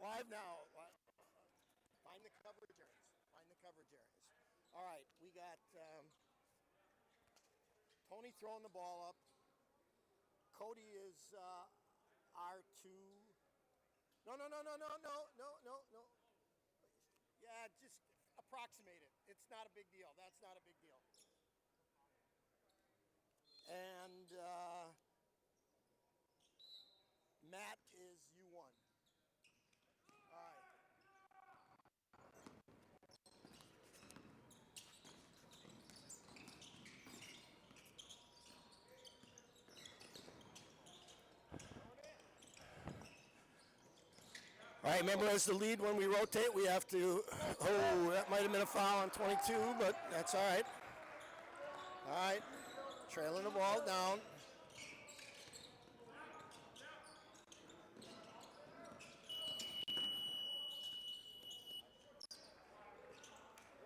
Live now. Find the coverage areas. Find the coverage areas. All right, we got Tony throwing the ball up. Cody is R2. No. Yeah, just approximate it. It's not a big deal. That's not a big deal. And Matt is U1. All right. All right, remember as the lead when we rotate, we have to, oh, that might have been a foul on 22, but that's all right. All right, trailing the ball down.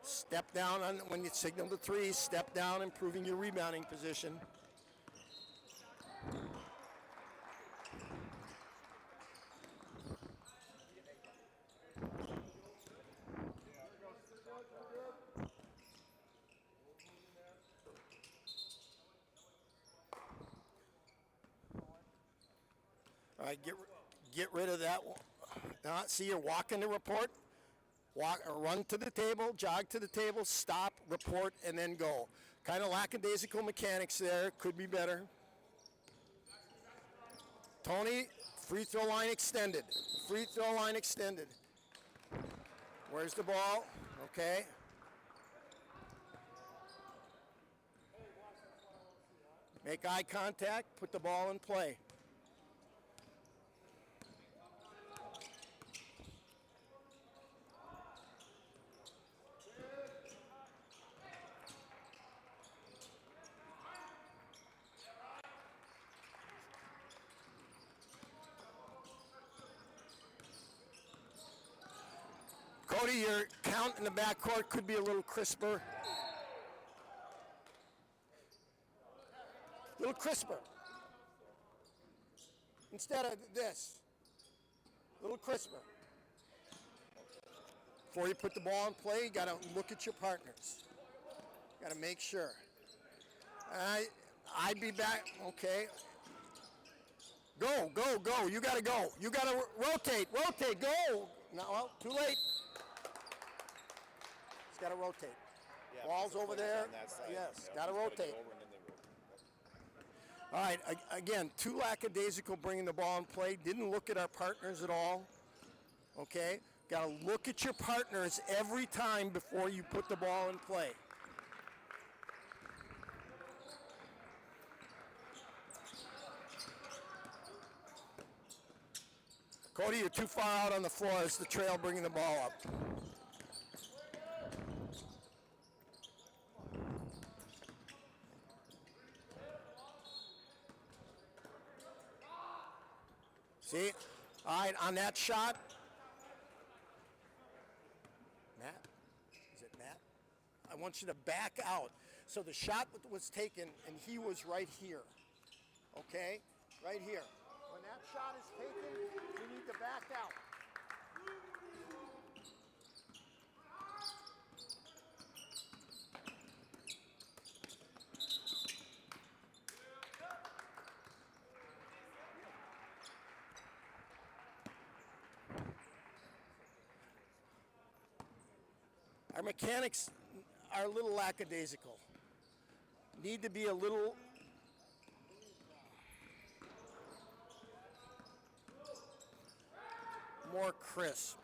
Step down on when you signal to three, step down, improving your rebounding position. All right, get rid of that one. Now, see, you're walking the report. Walk or run to the table, jog to the table, stop, report, and then go. Kind of lackadaisical mechanics there. Could be better. Tony, free throw line extended. Free throw line extended. Where's the ball? Okay. Make eye contact, put the ball in play. Cody, your count in the backcourt could be a little crisper. A little crisper. Instead of this. A little crisper. Before you put the ball in play, you got to look at your partners. Got to make sure. I'd be back. Okay. Go. You got to go. You got to rotate. Go. No, well, too late. It's got to rotate. Yeah, ball's over there. Yes, got to rotate. All right, again, too lackadaisical bringing the ball in play. Didn't look at our partners at all. Okay, got to look at your partners every time before you put the ball in play. Cody, you're too far out on the floor. It's the trail bringing the ball up. See? All right, on that shot. Matt? Is it Matt? I want you to back out. So the shot was taken, and he was right here. Okay? Right here. When that shot is taken, you need to back out. Our mechanics are a little lackadaisical. Need to be a little more crisp.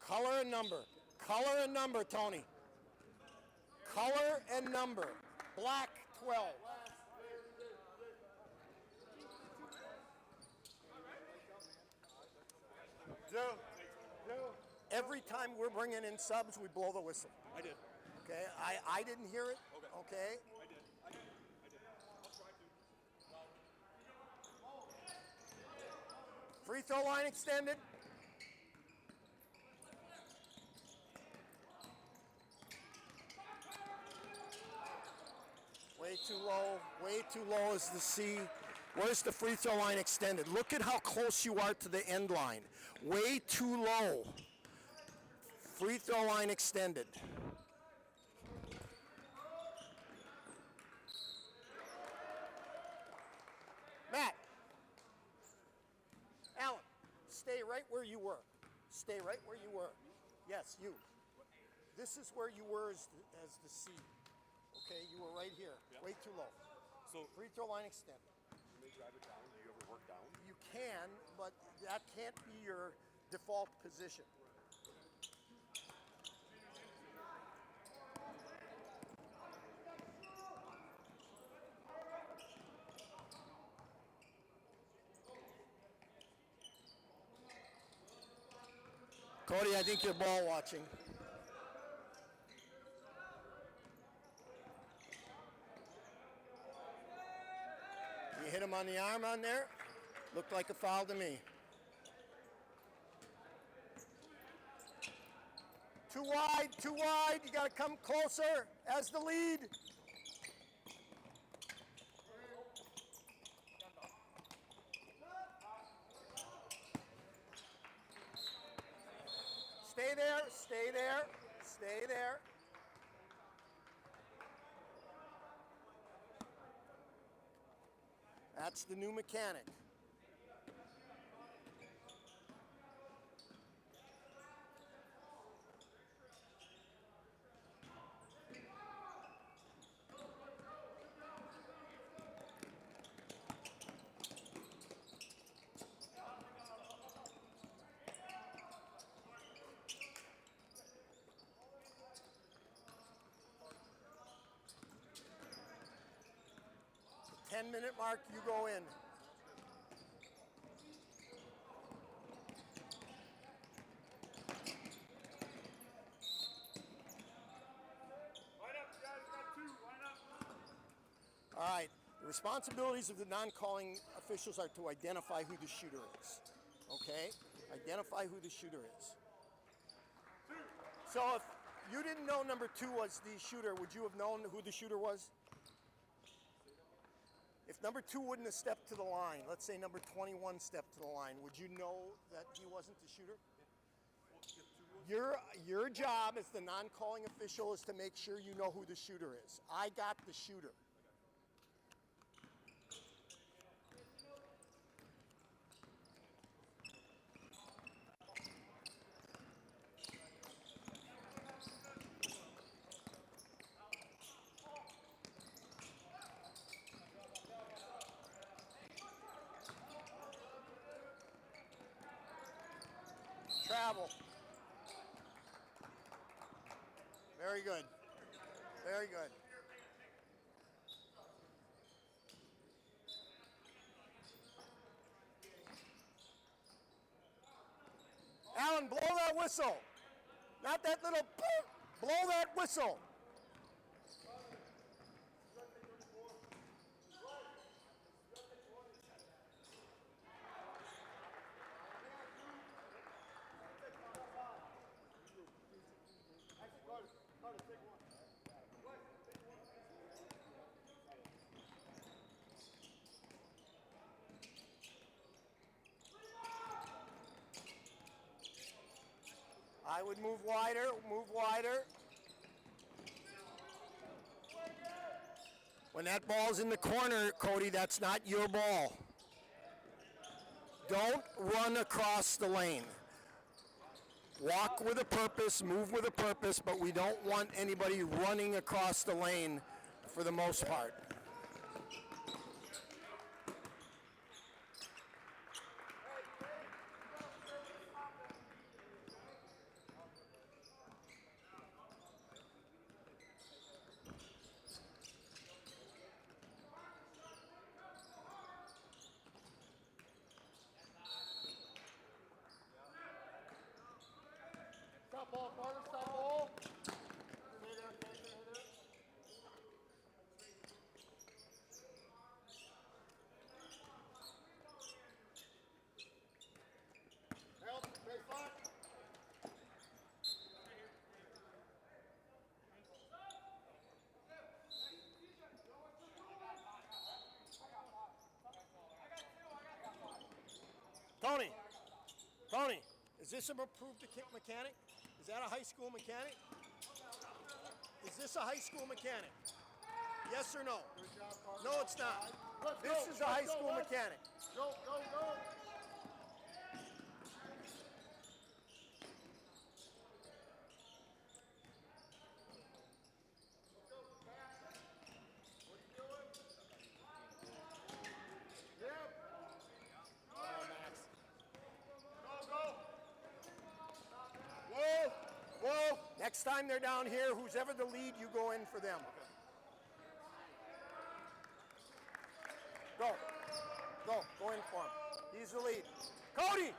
Color and number. Color and number, Tony. Color and number. Black 12. Joe. Every time we're bringing in subs, we blow the whistle. I did. Okay, I didn't hear it. Okay. Free throw line extended. Way too low is the C. Where's the free throw line extended? Look at how close you are to the end line. Way too low. Free throw line extended. Matt. Alan, stay right where you were. Stay right where you were. Yes, you. This is where you were as the C. Okay, you were right here. Yeah. Way too low. So free throw line extended. When they drive it down, do you ever work down? You can, but that can't be your default position. Cody, I think you're ball watching. You hit him on the arm on there. Looked like a foul to me. Too wide, too wide. You got to come closer as the lead. Stay there, stay there, stay there. That's the new mechanic. The 10-minute mark, you go in. All right, the responsibilities of the non-calling officials are to identify who the shooter is, okay? Identify who the shooter is. So if you didn't know number 2 was the shooter, would you have known who the shooter was? If number 2 wouldn't have stepped to the line, let's say number 21 stepped to the line, would you know that he wasn't the shooter? Your job as the non-calling official is to make sure you know who the shooter is. I got the shooter. Travel. Very good. Very good. Alan, blow that whistle. Not that little boop. Blow that whistle. I would move wider, move wider. When that ball's in the corner, Cody, that's not your ball. Don't run across the lane. Walk with a purpose, move with a purpose, but we don't want anybody running across the lane for the most part. Stop ball, Carter, stop ball. Stay there, stay there, stay there. Tony, Tony, is this an approved mechanic? Is that a high school mechanic? Is this a high school mechanic? Yes or no? No, it's not. This is a high school mechanic. Go, go, go. Whoa, whoa. Next time they're down here, who's ever the lead, you go in for them. Go. Go in for him. He's the lead. Cody!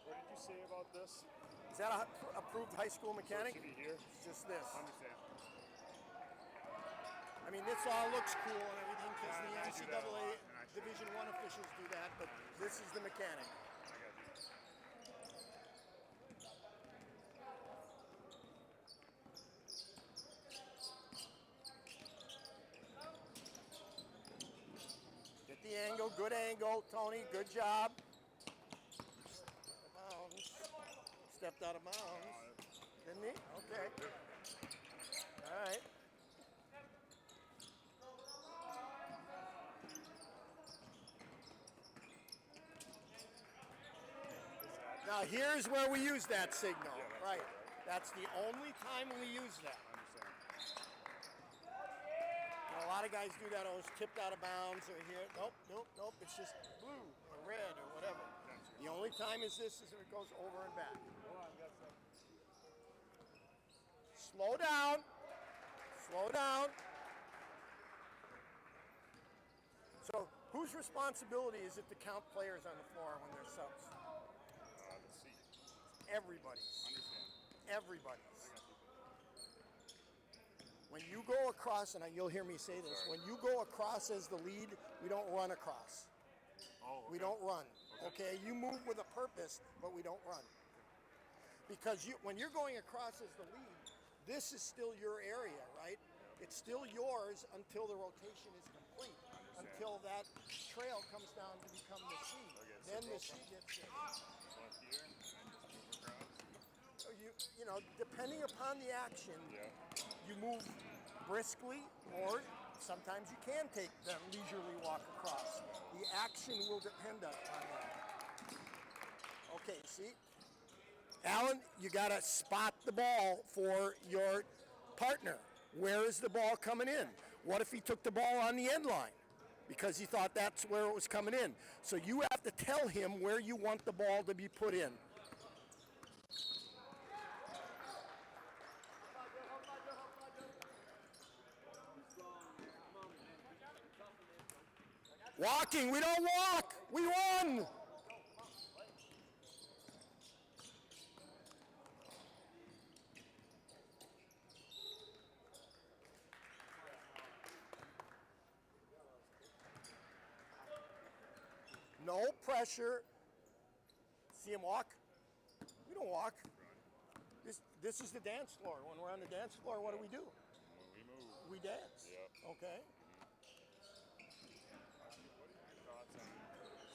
What did you say about this? Is that a approved high school mechanic? Should be here. It's just this. Understand. I mean, this all looks cool and everything because the I do that a NCAA lot, and I Division I officials do that, but this is the mechanic. I got you. Get the angle, good angle, Tony, good job. Stepped out of bounds. Didn't he? Okay. All right. Now here's where we use that signal. Right. That's the only time we use that. Understand. Now, a lot of guys do that. Oh, it's tipped out of bounds or here. Nope. It's just blue or red or whatever. The only time is this is when it goes over and back. Slow down. Slow down. So, whose responsibility is it to count players on the floor when they're subs? The seat. Everybody's. Understand. Everybody's. When you go across, and you'll hear me say this, when you go across as the lead, we don't run across. Oh, okay. We don't run. Okay, you move with a purpose, but we don't run. Because when you're going across as the lead, this is still your area, right? It's still yours until the rotation is complete, until that trail comes down to become the C. Then the C gets in. Left here, and then just move across. So you know, depending upon the action, you move briskly, or sometimes you can take the leisurely walk across. The action will depend on that. Okay, see? Alan, you got to spot the ball for your partner. Where is the ball coming in? What if he took the ball on the end line? Because he thought that's where it was coming in. So you have to tell him where you want the ball to be put in. Walking, we don't walk. We run. No pressure. See him walk? We don't walk. This is the dance floor. When we're on the dance floor, what do? We move. We dance. Yep. Okay. What are your thoughts on,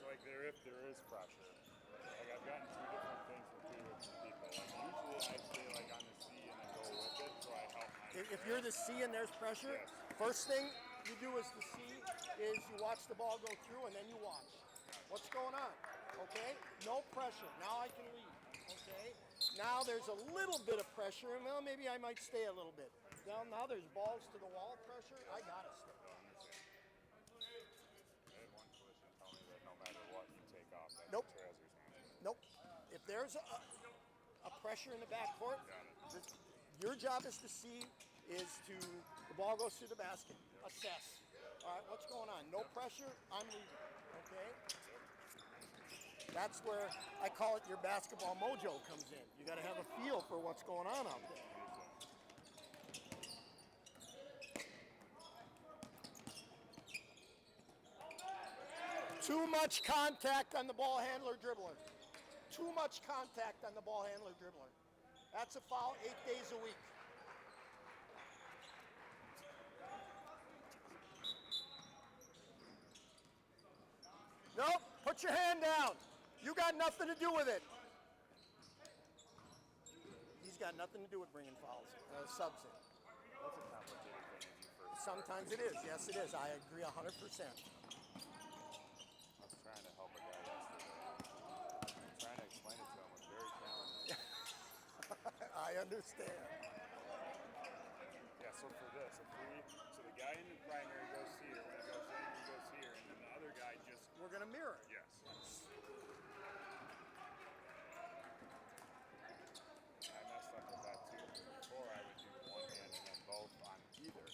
so like if there is pressure, like I've gotten two different things from two different people. Like usually I stay like on the C and then go with it, so I help my If you're the C and there's pressure, first thing you do as the C is you watch the ball go through and then you watch. What's going on? Okay? No pressure. Now I can lead. Okay? Now there's a little bit of pressure, and well, maybe I might stay a little bit. Now there's balls to the wall pressure. I gotta stay. I had one collision tell me that no matter what you take off, that Nope. trails your time. Nope. If there's a pressure in the backcourt, your job as the C is to, the ball goes through the basket. Assess. All right, what's going on? No pressure, I'm leaving. Okay? That's where I call it your basketball mojo comes in. You got to have a feel for what's going on out there. Too much contact on the ball handler dribbler. Too much contact on the ball handler dribbler. That's a foul 8 days a week. Nope, put your hand down. You got nothing to do with it. He's got nothing to do with bringing fouls, subs in. That's a complicated thing when you first. Sometimes it is. Yes, it is. I agree 100%. I was trying to help a guy yesterday. Trying to explain it to him was very challenging. I understand. Yeah, so for this, so the guy in the primary goes here, when it goes in, he goes here, and then the other guy just. We're going to mirror it. Yes. I messed up with that too. Before I would do one hand and then both on either,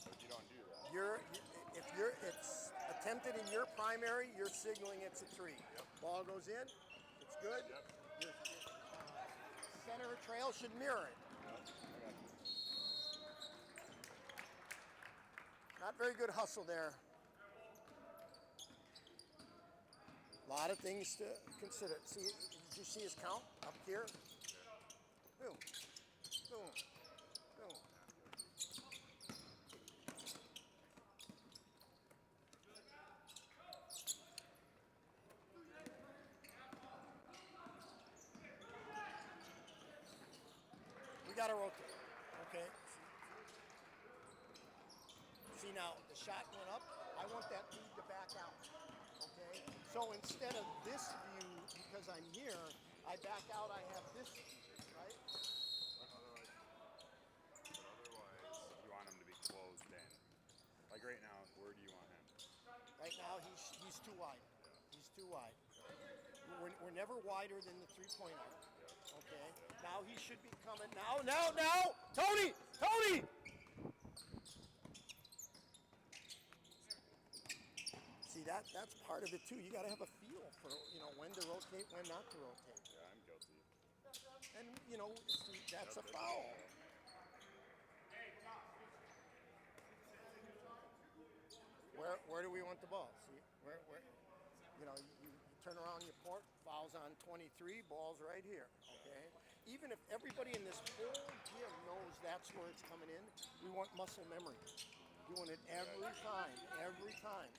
but you don't do that. It's attempted in your primary, you're signaling it's a 3. Yep. Ball goes in, it's good. Yep. Your center of trail should mirror it. Yep. Not very good hustle there. A lot of things to consider. See, did you see his count up here? Boom, boom, boom. We got to rotate, okay? See now, the shot went up. I want that lead to back out, okay? So instead of this view, because I'm here, I back out, I have this view, right? But otherwise, you want him to be closed in. Like right now, where do you want him? Right now, he's too wide. He's too wide. We're never wider than the three-point arc, okay? Now he should be coming, now! Tony! See, that's part of it too. You got to have a feel for, when to rotate, when not to rotate. Yeah, I'm guilty. And, that's a foul. Where do we want the ball? See, where you turn around your port, fouls on 23, ball's right here, okay? Even if everybody in this whole gym knows that's where it's coming in, we want muscle memory. Doing it every time,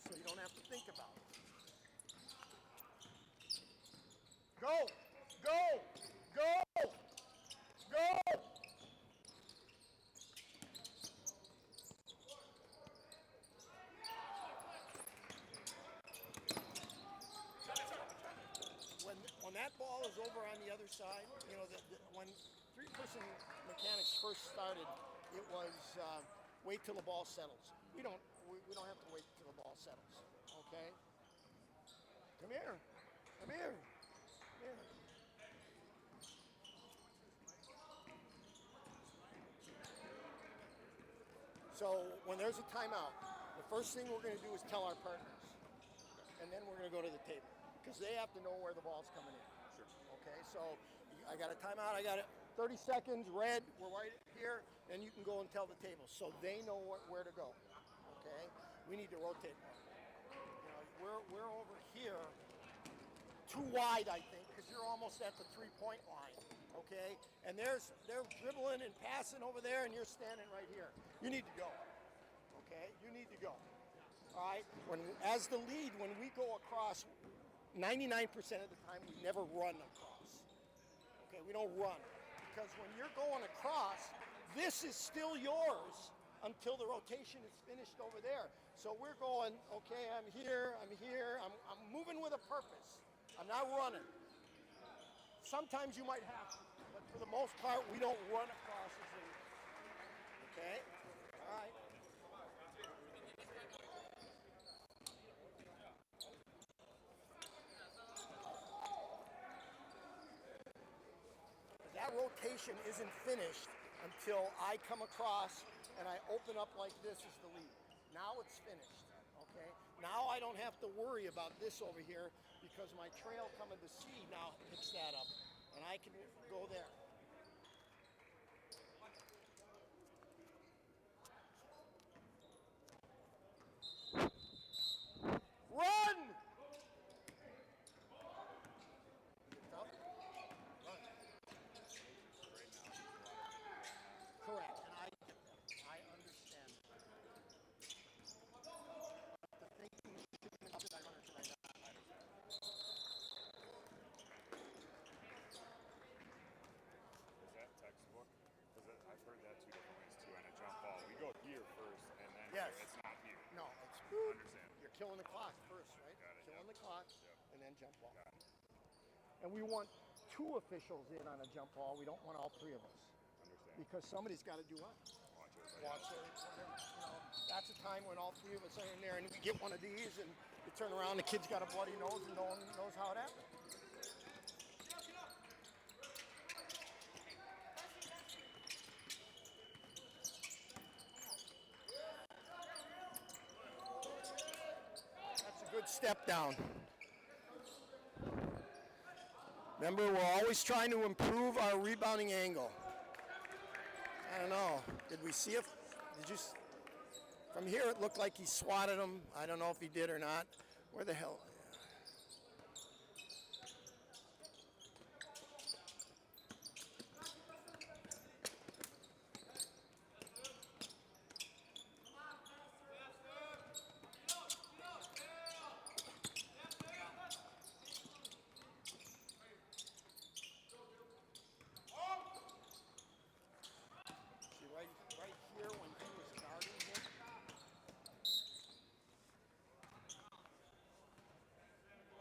so you don't have to think about it. Go! When that ball is over on the other side, when three-person mechanics first started, it was wait till the ball settles. We don't have to wait till the ball settles. Okay? Come here. So when there's a timeout, the first thing we're going to do is tell our partners, and then we're going to go to the table because they have to know where the ball's coming in. Sure. Okay, so I got a timeout. I got it. 30 seconds, red. We're right here. Then you can go and tell the table, so they know where to go. Okay, we need to rotate more. We're over here, too wide, I think, because you're almost at the three-point line. Okay, and they're dribbling and passing over there, and you're standing right here. You need to go. Okay, you need to go. All right. As the lead, when we go across, 99% of the time we never run across. Okay, we don't run because when you're going across, this is still yours until the rotation is finished over there. So we're going. Okay, I'm here. I'm moving with a purpose. I'm not running. Sometimes you might have to, but for the most part, we don't run across as a lead. Okay? All right. That rotation isn't finished until I come across and I open up like this as the lead. Now it's finished. Okay? Now I don't have to worry about this over here because my trail coming to C now picks that up. And I can go there. Run! Correct, and I get that. I understand that. But the thinking should be about the runners right now. heard that two different ways too. On a jump ball, we go here first, and then Yes. here. It's not here. No, it's Understand. you're killing the clock first, right? Got it, Killing yep. the clock, Yep. and then jump ball. Got it. And we want 2 officials in on a jump ball. We don't want all 3 of us. Understand. Because somebody's got to do what? Watch everybody Watch else. everybody. You know, that's a time when all 3 of us are in there, and we get one of these, and you turn around, the kid's got a bloody nose, and no one knows how it happened. That's a good step down. Remember, we're always trying to improve our rebounding angle. I don't know. Did we see it? Did you? From here, it looked like he swatted him. I don't know if he did or not. Where the hell? See, right here when he was guarding him.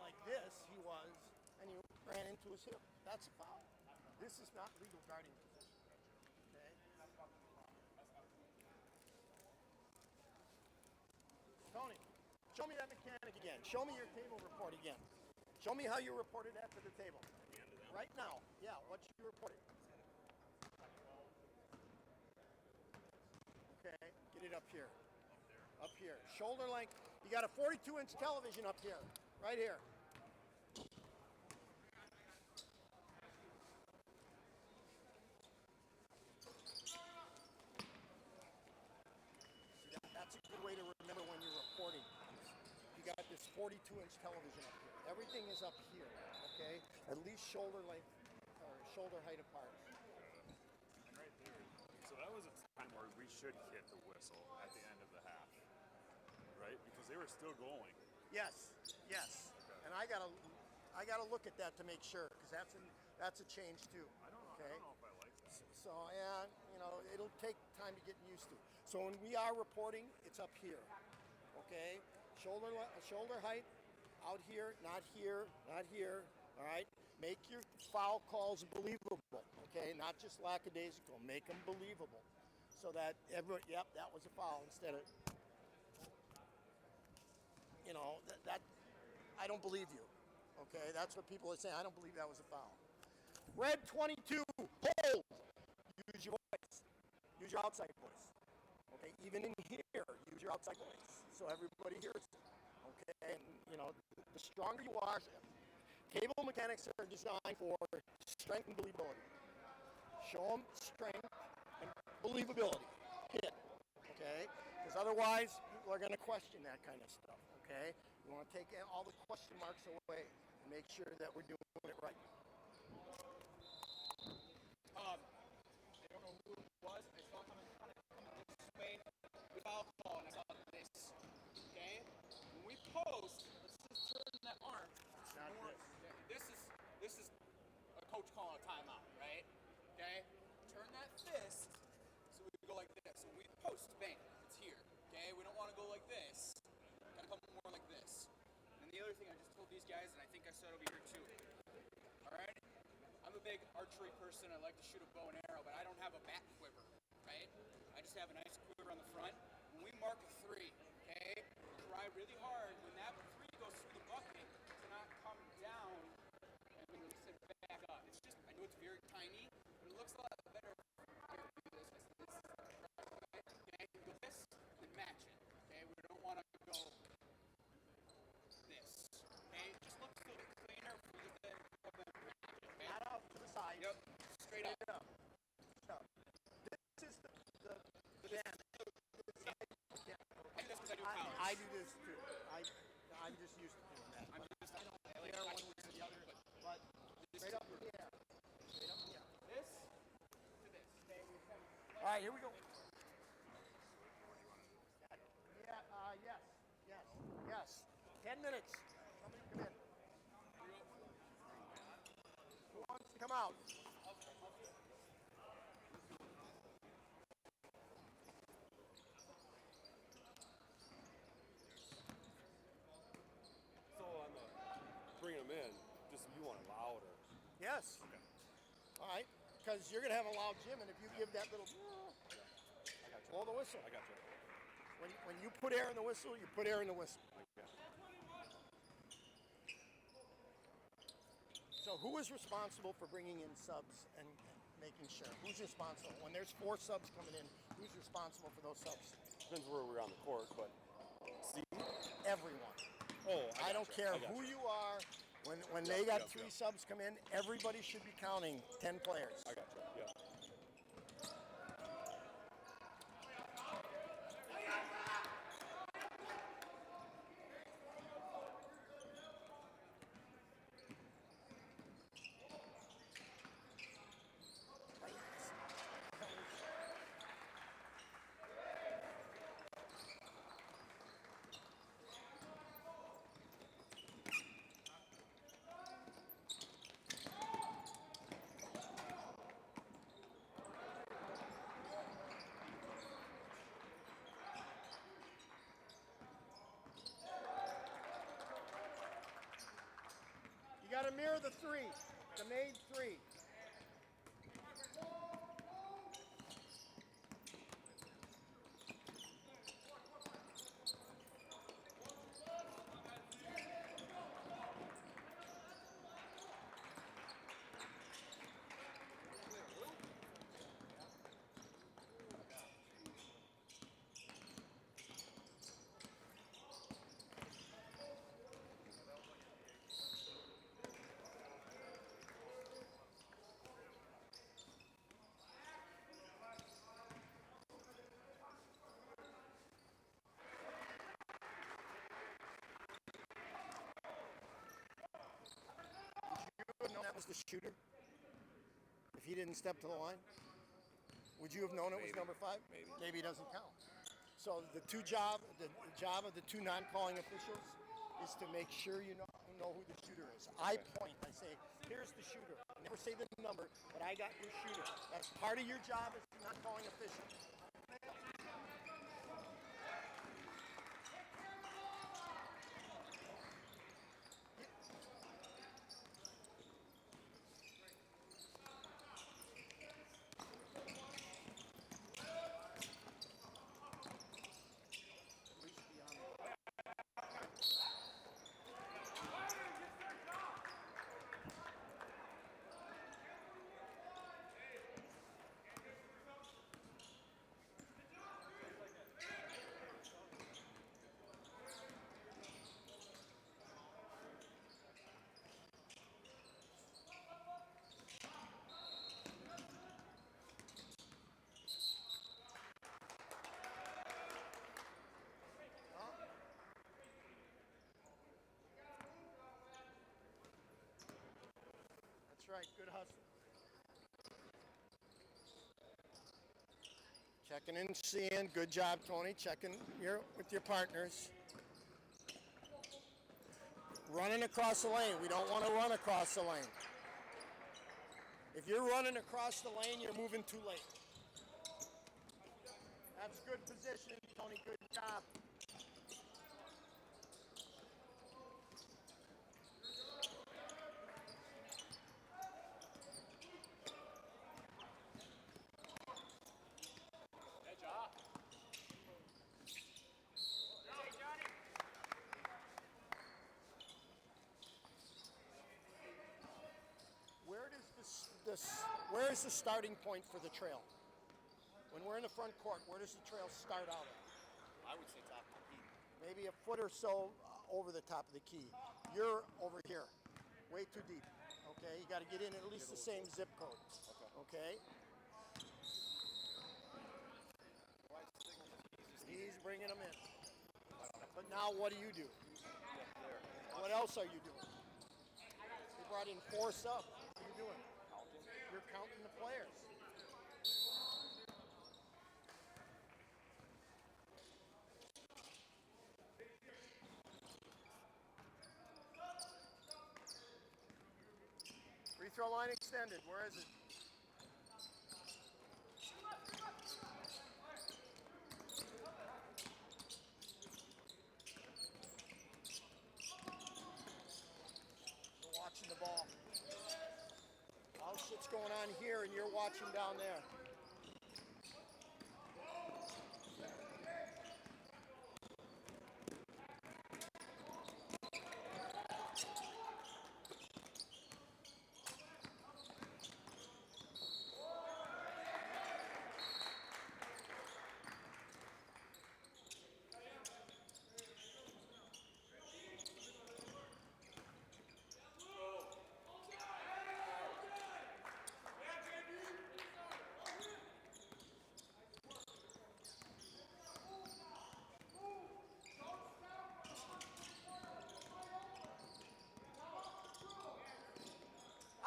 Like this, he was, and he ran into his hip. That's a foul. This is not legal guarding position. Okay? Tony, show me that mechanic again. Show me your table report again. Show me how you reported that to the table. Right now. Yeah, what you reported. Okay, get it up here. Up here. Shoulder length. You got a 42-inch television up here. Right here. See, that's a good way to remember when you're reporting. You got this 42-inch television up here. Everything is up here, okay? At least shoulder length or shoulder height apart. And right there. So that was a time where we should hit the whistle at the end of the half, right? Because they were still going. Yes, yes. And I gotta look at that to make sure, because that's a change too. I don't know. Okay. I don't know if I like that. So yeah, you know, it'll take time to get used to. So when we are reporting, it's up here, okay? Shoulder height, out here, not here, not here. All right. Make your foul calls believable, okay? Not just lackadaisical. Make them believable, so that everyone, yep, that was a foul instead of, you know, that I don't believe you. Okay, that's what people are saying. I don't believe that was a foul. Red 22, hold. Use your voice. Use your outside voice. Okay, even in here, use your outside voice so everybody hears it. Okay, and you know, the stronger you are, table mechanics are designed for strength and believability. Show them strength and believability. Hit. Okay, because otherwise people are going to question that kind of stuff. Okay, we want to take all the question marks away and make sure that we're doing it right. I don't know who it was. I saw coming this way. We foul call and I saw this. Okay? When we post, let's just turn that arm. Not more. This is a coach calling a timeout, right? Okay? Turn that fist so we go like this. So we post, bang, it's here. Okay? We don't want to go like this. Gotta come more like this. And the other thing I just told these guys, and I think I said over here too. Alright? I'm a big archery person. I like to shoot a bow and arrow, but I don't have a back quiver, right? I just have a nice quiver on the front. When we mark a 3, okay, try really hard when that 3 goes through the bucket to not come down and then release it back up. It's just, I know it's very tiny, but it looks a lot better. Here, do this. This is the correct way. Okay, go this and match it. Okay, we don't want to go this. Okay, it just looks a little bit cleaner if we get that up and match it. Okay? Not up to the side. Yep, straight up. Up. This is the yeah. I think that's because I do powers. I do this too. I'm just used to doing that. I'm just, I like There, I one way or the other, but straight up in the air. Straight up in the air. this to this. Okay, we come. All right, here we go. Yeah, yes. 10 minutes. Somebody come in. Who wants to come out? Yes. Okay. All right. Because you're going to have a loud gym, and if you give that little I got you. blow the whistle. I got you. When you put air in the whistle, you put air in the whistle. Okay. So who is responsible for bringing in subs and making sure? Who's responsible? When there's 4 subs coming in, who's responsible for those subs? Depends where we're on the court, but Everyone. oh, I don't care who you are. When they got 3 subs come in, everybody should be counting 10 players. I got you. Yeah. You got to mirror the 3, the made 3. Would know that was the shooter if he didn't step to the line? Would you have known it was number 5? Maybe it doesn't count. So the job of the 2 non-calling officials is to make sure you know who the shooter is. I point, I say, here's the shooter. I never say the number, but I got your shooter. That's part of your job as a non-calling official. That's right, good hustle. Checking in, seeing. Good job, Tony. Checking with your partners. Running across the lane. We don't want to run across the lane. If you're running across the lane, you're moving too late. That's good positioning, Tony. Good job. Where is the starting point for the trail? When we're in the front court, where does the trail start out at? I would say top of the key. Maybe a foot or so over the top of the key. You're over here, way too deep. Okay, you got to get in at least the same zip code. Okay. He's bringing them in. But now what do you do? What else are you doing? You brought in 4 subs. What are you doing? You're counting the players. Free throw line extended. Where is it? Watching the ball. going on here and you're watching down there.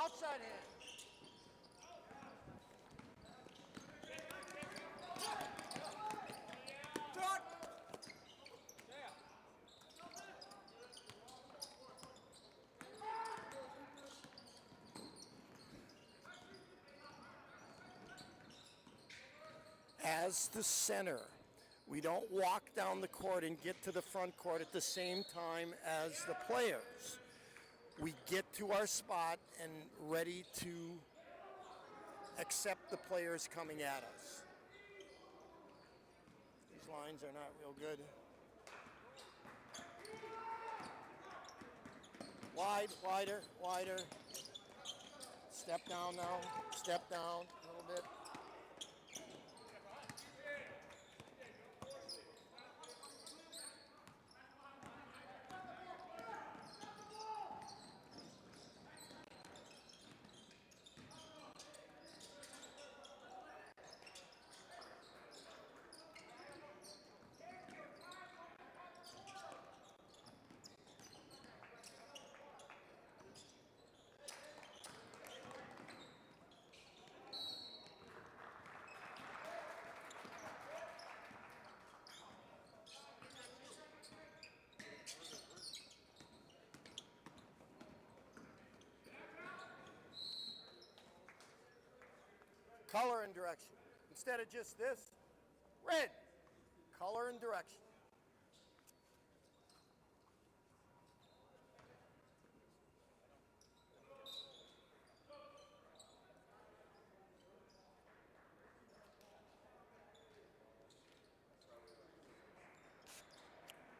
Outside hand. As the center, we don't walk down the court and get to the front court at the same time as the players. We get to our spot and ready to accept the players coming at us. These lines are not real good. Wide, wider, wider. Step down now, step down a little bit. Color and direction. Instead of just this, red. Color and direction.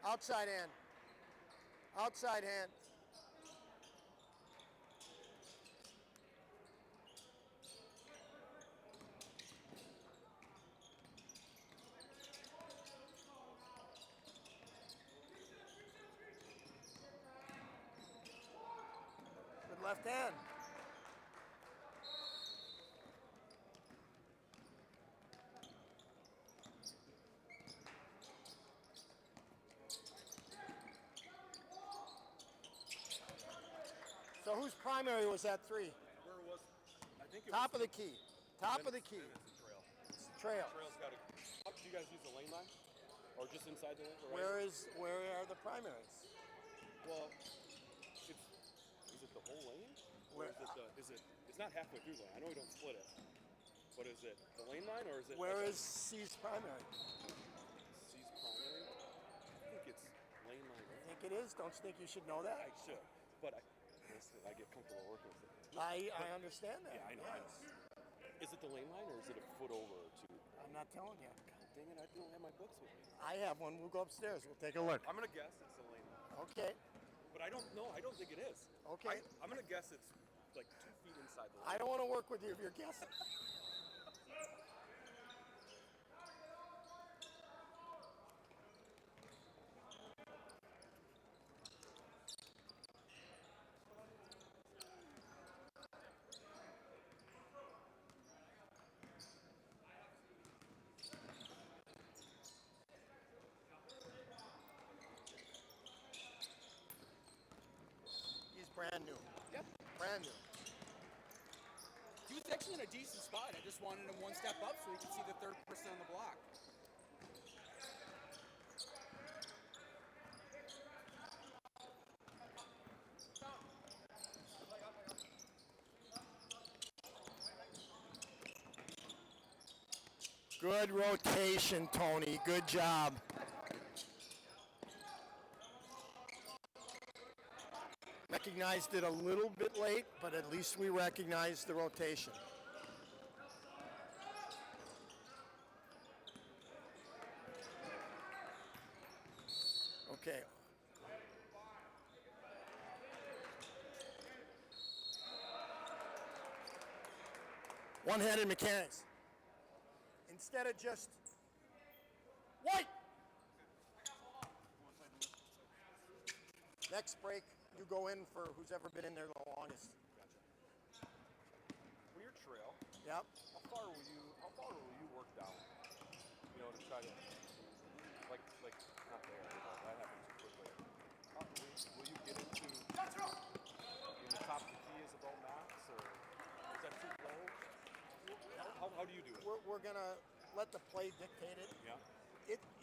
Outside hand. Outside hand. Good left hand. So whose primary was that three? Where was? I think it Top was of the key. Top of the key. It's a trail. It's the trail. Trail's got a. Do you guys use the lane line, or just inside the lane? Where are the primaries? Well, is it the whole lane? Or it's not halfway through the lane. I know we don't split it, but is it the lane line or is it? Where is C's primary? C's primary? I think it's lane line. I think it is. Don't you think you should know that? I should, but I get comfortable working with it. I understand that. Yeah, I know. Yes. Is it the lane line or is it a foot over or two? I'm not telling you. God dang it! I don't have my books with me. I have one. We'll go upstairs. We'll take a look. I'm gonna guess it's the lane line. Okay. But I don't know. I don't think it is. Okay. I'm gonna guess it's like 2 feet inside the lane. I don't want to work with you if you're guessing. He's brand new. Yep. Brand new. He was actually in a decent spot. I just wanted him one step up so he could see the third person on the block. Good rotation, Tony. Good job. Recognized it a little bit late, but at least we recognized the rotation. Okay. One-handed mechanics. Instead of just white. Next break, you go in for who's ever been in there the longest. Well, your trail. Yep. How far will you work down? You know, to try to like not there. That happens too quickly. Will you get into when the top of the key is about max, or is that too low? How do you do it? We're gonna let the play dictate it. Yeah.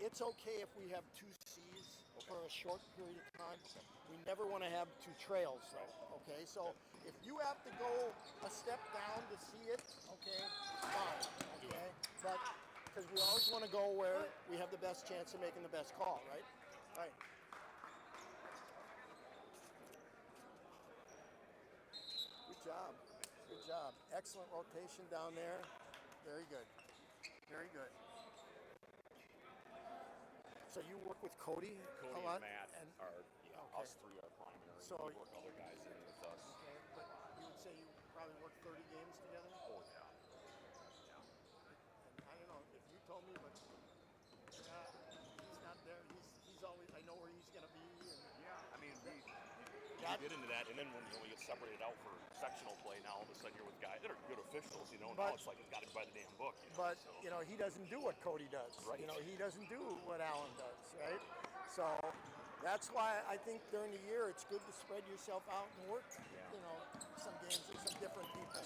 It's okay if we have two C's for a short period of time. We never want to have two trails, though. Okay, so if you have to go a step down to see it, okay, fine. Okay, but because we always want to go where we have the best chance of making the best call, right? Right. Good job. Good job. Excellent rotation down there. Very good. Very good. So you work with Cody Cody a lot? and Matt are okay. us three are primary. So we work other guys in with us. Okay, but you would say you probably work 30 games together? Oh yeah. And I don't know if you told me, but he's not there. He's always, I know where he's going to be. And Yeah. I mean, we get into that, and then when we get separated out for sectional play, now all of a sudden you're with guys that are good officials, you know. Now it's like it's got to be by the damn book. You know? But so. you know, he doesn't do what Cody does. Right. You know, he doesn't do what Allen does, right? So that's why I think during the year it's good to spread yourself out and work. Yeah. You know, some games with some different people.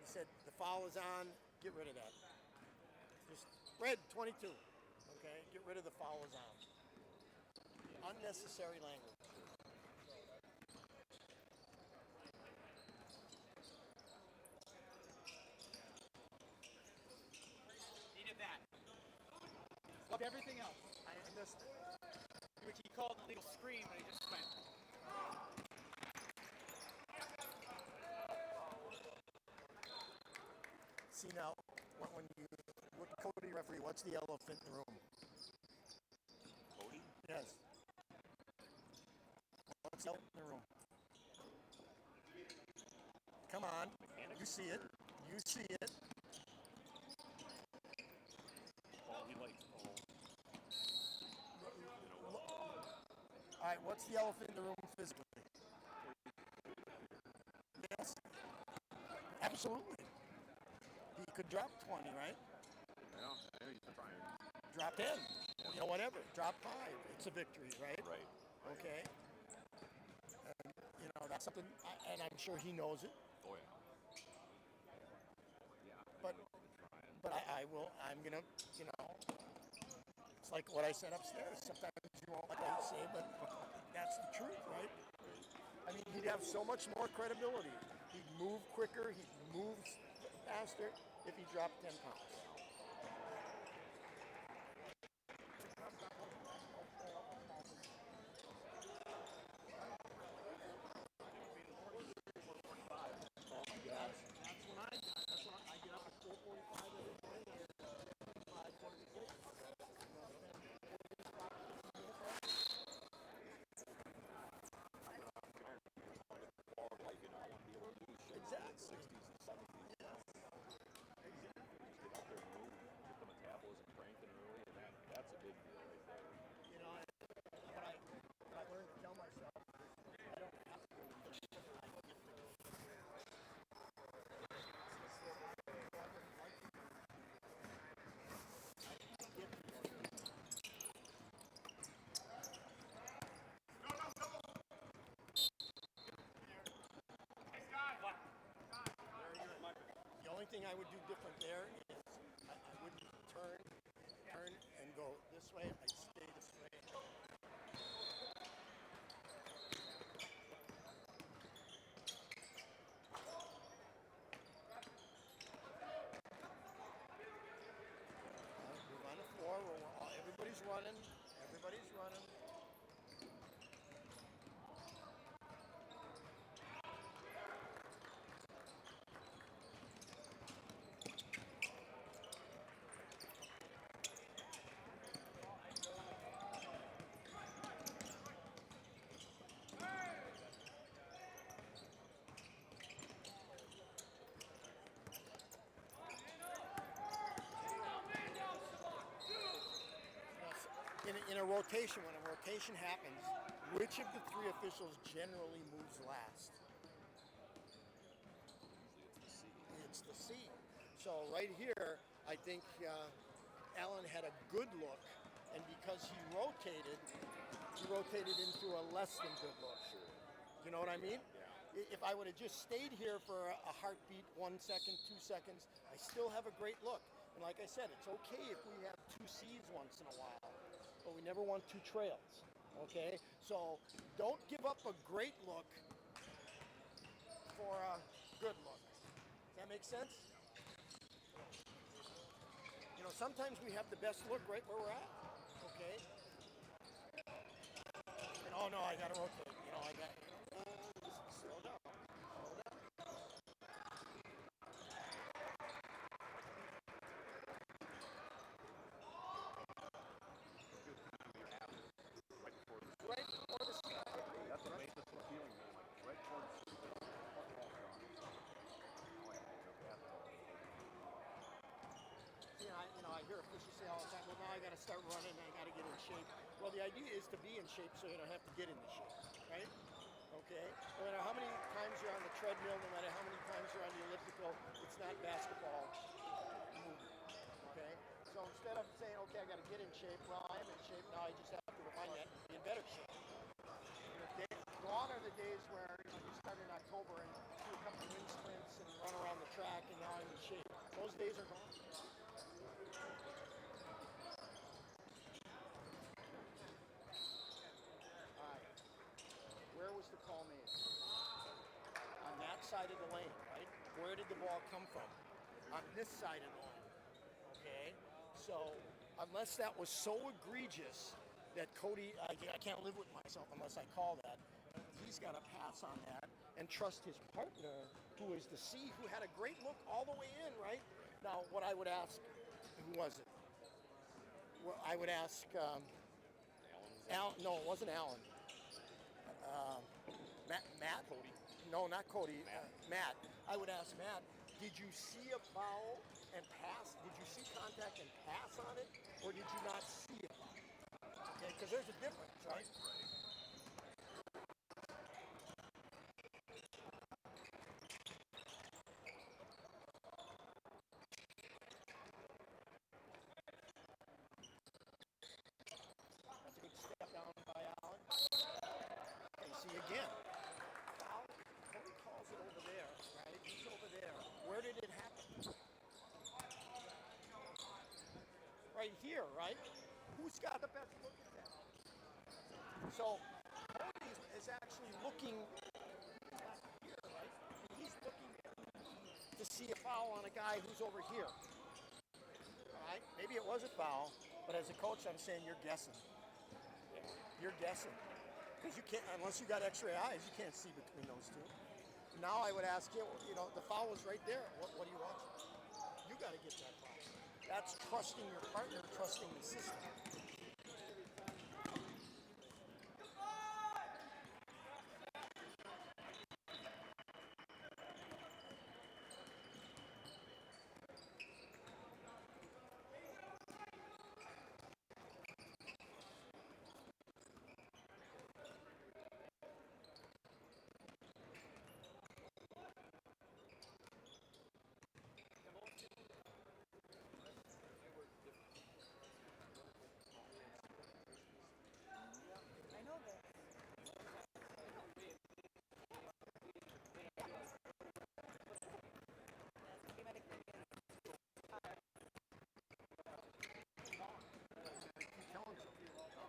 He said the foul is on. Get rid of that. Just red 22. Okay, get rid of the foul is on. Unnecessary language. Needed that. Fuck everything else. I missed it. Which he called a legal scream, but he just went. See now, when you with Cody referee, what's the elephant in the room? Cody? Yes. What's the elephant in the room? Come on, you see it. You see it. Well, he likes All right, what's the elephant in the room physically? Yes. Absolutely. He could drop 20, right? Yeah, he's trying. Drop 10. You know, whatever. Drop 5. It's a victory, right? Right. Okay. And, you know, that's something, and I'm sure he knows it. Oh yeah. But I'm going to, you know, it's like what I said upstairs. Sometimes you won't like what I say, but that's the truth, right? I mean, he'd have so much more credibility. He'd move quicker, he'd move faster if he dropped 10 pounds. The only thing I would do different there is I wouldn't turn and go this way. I'd stay this way. Move on the floor where everybody's running. Everybody's running. in a rotation, when a rotation happens, which of the three officials generally moves last? It's the C. So right here, I think Allen had a good look, and because he rotated into a less than good look. You know what I mean? If I would have just stayed here for a heartbeat, 1 second, 2 seconds, I still have a great look. And like I said, it's okay if we have two C's once in a while, but we never want two trails. Okay? So don't give up a great look for a good look. Does that make sense? You know, sometimes we have the best look right where we're at. Okay? And, oh no, I gotta rotate. You know, I got. Slow down. Slow down. Right before the snap. That's a basic feeling, man. Like right towards the football ground. I hear officials say all the time, well, now I got to start running and I got to get in shape. Well, the idea is to be in shape so you don't have to get into shape, right? Okay? No matter how many times you're on the treadmill, no matter how many times you're on the elliptical, it's not basketball movement, okay? So instead of saying, okay, I got to get in shape, well, I am in shape, now I just have to refine that and be in better shape. Gone are the days where you start in October and do a couple wind sprints and run around the track and now I'm in shape. Those days are gone. All right. Where was the call made? On that side of the lane, right? Where did the ball come from? On this side of the lane. Okay? So unless that was so egregious that Cody, I can't live with myself unless I call that. He's got to pass on that and trust his partner, who is the C, who had a great look all the way in, right? Now, what I would ask, who was it? Well, I would ask, Alan. No, it wasn't Alan. Matt? Cody. No, not Cody. Matt. I would ask Matt, did you see a foul and pass? Did you see contact and pass on it? Or did you not see it? Okay, because there's a difference, right? That's a good step down by Allen. Okay, see again. Foul. Cody calls it over there, right? He's over there. Where did it happen? Right here, right? Who's got the best look at that? So Cody is actually looking here, right? He's looking to see a foul on a guy who's over here. All right? Maybe it was a foul, but as a coach, I'm saying you're guessing. You're guessing. Because you can't, unless you got x-ray eyes, you can't see between those two. Now I would ask you, the foul was right there. What are you watching? You got to get that foul. That's trusting your partner, trusting the system.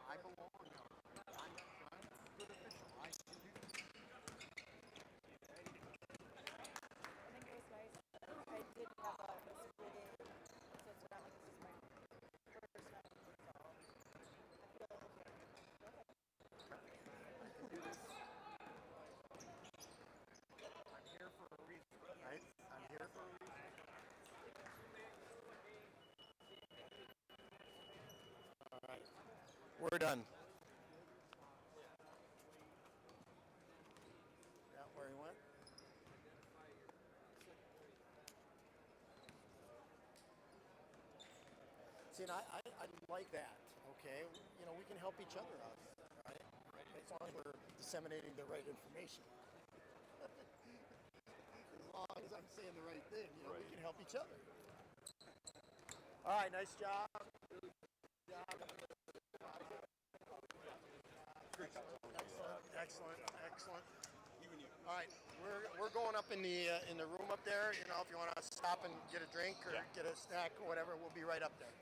I belong. I'm a good official. I can do this. I think it was nice. I did have a split in, so it's not like this is my first time. So I feel okay. I can do this. I'm here for a reason, right? I'm here for a reason. All right. We're done. Yeah, where he went? See, See, and I like that. Okay, you know, we can help each other out here, right? As long as we're disseminating the right information. As long as I'm saying the right thing, you know, we can help each other. All right, nice job. Excellent. All right, we're going up in the room up there. You know, if you want to stop and get a drink or get a snack or whatever, we'll be right up there.